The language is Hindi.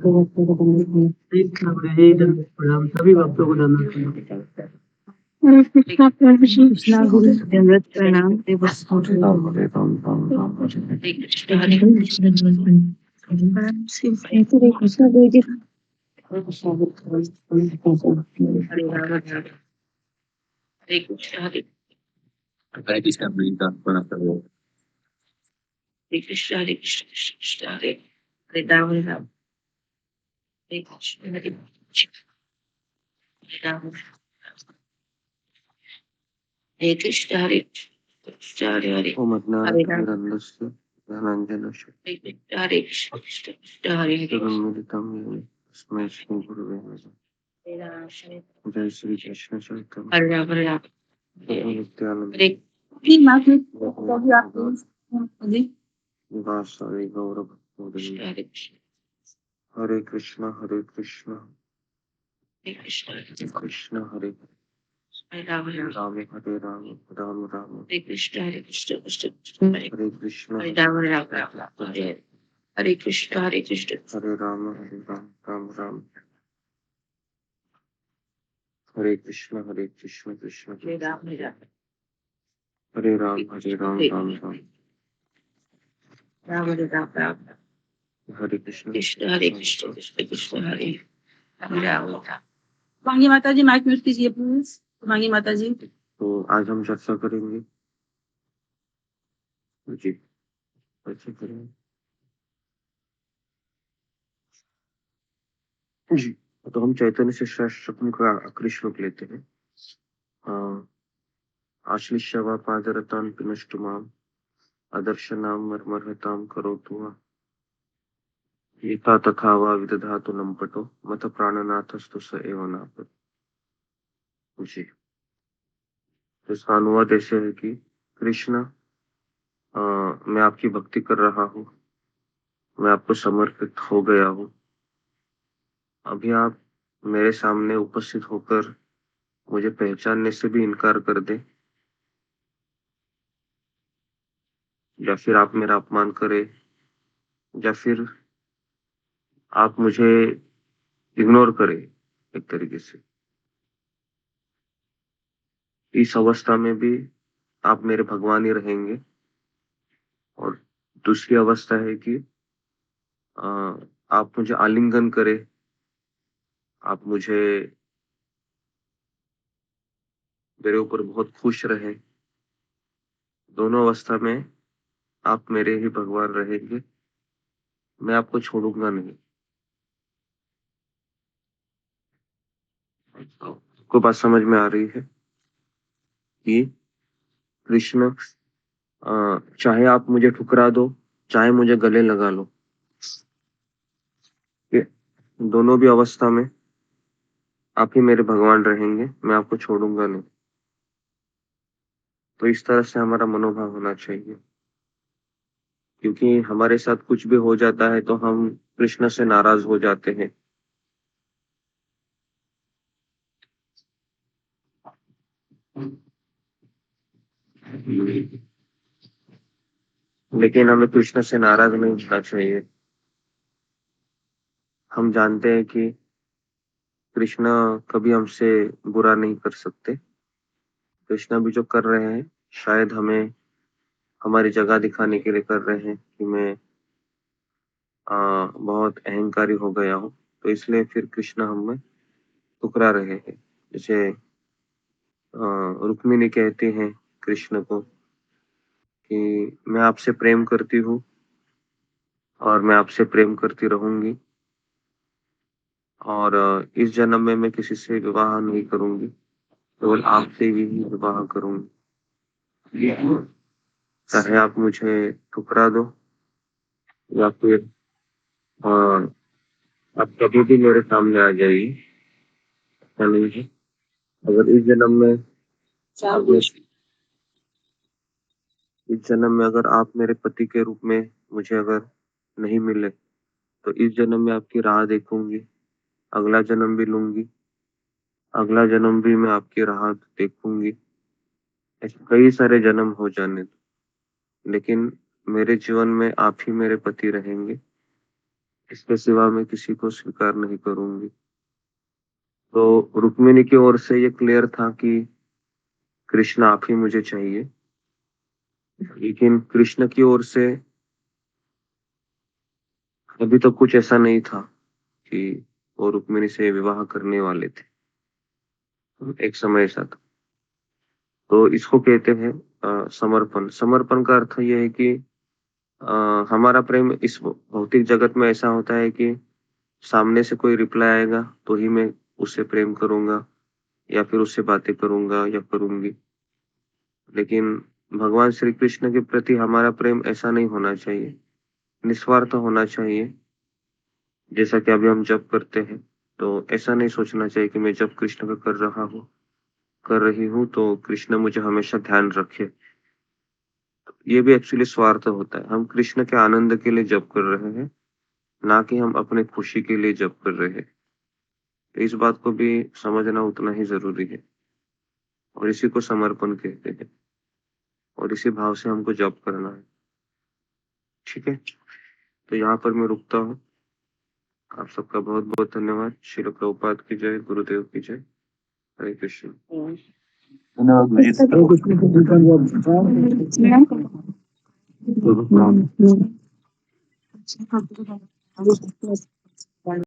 एक दंड प्रणाम सभी भक्तों को दंड प्रणाम। कृष्णा कृष्णा गुरु दंडवत प्रणाम। हरे कृष्णा गुरु जी। हरे कृष्णा हरे कृष्णा प्रणाम करो। हरे कृष्णा कृष्ण कृष्ण हरे हरे राम हरे कृष्ण हरे राम हरे कृष्ण हरे कृष्ण हरे हरे हरे राम हरे कृष्ण कृष्ण कृष्ण हरे हरे जय श्री कृष्ण चैतन्य हरे राम हरे राम नित्यानंद हरे वासुदेव गौरव कृष्ण हरे हरे कृष्ण हरे कृष्ण कृष्ण कृष्ण हरे हरे राम राम हरे राम राम राम हरे कृष्ण कृष्ण कृष्ण हरे कृष्ण हरे राम हरे राम हरे कृष्ण हरे राम राम राम हरे कृष्ण कृष्ण हरे राम हरे राम राम राम राम हरे राम हरे कृष्ण कृष्ण कृष्ण हरे हरे राम मांगी माता जी माइक म्यूट कीजिए प्लीज। मांगी माता जी। तो आज हम चर्चा करेंगे जी चर्चा करेंगे जी। तो हम चैतन्य से शास्त्रम का आखिरी श्लोक लेते हैं। आश्लिष्यवा पादरतान पिनष्टुमाम आदर्शनाम मर्मर्हताम करोतु यथा तथा वा विदधातु लंपटो मत प्राणनाथस्तु स एव नाथ। जी। तो इसका अनुवाद ऐसे है कि कृष्ण, मैं आपकी भक्ति कर रहा हूँ, मैं आपको समर्पित हो गया हूँ। अभी आप मेरे सामने उपस्थित होकर मुझे पहचानने से भी इनकार कर दे, या फिर आप मेरा अपमान करें, या फिर आप मुझे इग्नोर करें, एक तरीके से इस अवस्था में भी आप मेरे भगवान ही रहेंगे। और दूसरी अवस्था है कि आप मुझे आलिंगन करें, आप मुझे मेरे ऊपर बहुत खुश रहे, दोनों अवस्था में आप मेरे ही भगवान रहेंगे, मैं आपको छोड़ूंगा नहीं। आपको बात समझ में आ रही है कि कृष्ण, चाहे आप मुझे ठुकरा दो, चाहे मुझे गले लगा लो, ये दोनों भी अवस्था में आप ही मेरे भगवान रहेंगे, मैं आपको छोड़ूंगा नहीं। तो इस तरह से हमारा मनोभाव होना चाहिए, क्योंकि हमारे साथ कुछ भी हो जाता है तो हम कृष्ण से नाराज हो जाते हैं। लेकिन हमें कृष्ण से नाराज नहीं होना चाहिए। हम जानते हैं कि कृष्ण कभी हमसे बुरा नहीं कर सकते। कृष्ण भी जो कर रहे हैं शायद हमें हमारी जगह दिखाने के लिए कर रहे हैं कि मैं बहुत अहंकारी हो गया हूँ, तो इसलिए फिर कृष्ण हमें ठुकरा रहे हैं। जैसे रुक्मिणी कहती हैं कृष्ण को कि मैं आपसे प्रेम करती हूँ और मैं आपसे प्रेम करती रहूंगी, और इस जन्म में मैं किसी से विवाह नहीं करूंगी, केवल आपसे ही विवाह करूंगी। चाहे आप मुझे ठुकरा दो, या फिर अ, आप कभी भी मेरे सामने आ जाइए, ऐसा नहीं है। अगर इस जन्म में अगर आप मेरे पति के रूप में मुझे अगर नहीं मिले, तो इस जन्म में आपकी राह देखूंगी, अगला जन्म भी लूंगी, अगला जन्म भी मैं आपकी राह देखूंगी। ऐसे कई सारे जन्म हो जाने दो, लेकिन मेरे जीवन में आप ही मेरे पति रहेंगे। इसके सिवा मैं किसी को स्वीकार नहीं करूंगी। तो रुक्मिणी की ओर से ये क्लियर था कि कृष्ण आप ही मुझे चाहिए, लेकिन कृष्ण की ओर से अभी तक कुछ ऐसा नहीं था कि वो रुक्मिणी से विवाह करने वाले थे। एक समय ऐसा था। तो इसको कहते हैं समर्पण। समर्पण का अर्थ ये है कि हमारा प्रेम इस भौतिक जगत में ऐसा होता है कि सामने से कोई रिप्लाई आएगा तो ही मैं उससे प्रेम करूंगा या फिर उससे बातें करूंगा या करूंगी। लेकिन भगवान श्री कृष्ण के प्रति हमारा प्रेम ऐसा नहीं होना चाहिए, निस्वार्थ होना चाहिए। जैसा कि अभी हम जप करते हैं तो ऐसा नहीं सोचना चाहिए कि मैं जप कृष्ण का कर रही हूँ तो कृष्ण मुझे हमेशा ध्यान रखे। ये भी एक्चुअली स्वार्थ होता है। हम कृष्ण के आनंद के लिए जप कर रहे हैं, ना कि हम अपने खुशी के लिए जप कर रहे हैं। तो इस बात को भी समझना उतना ही जरूरी है, और इसी को समर्पण कहते हैं, और इसी भाव से हमको जप करना है। ठीक है, तो यहाँ पर मैं रुकता हूँ। आप सबका बहुत बहुत धन्यवाद। श्रील प्रभुपाद की जय, गुरुदेव की जय। हरे कृष्ण। Yes.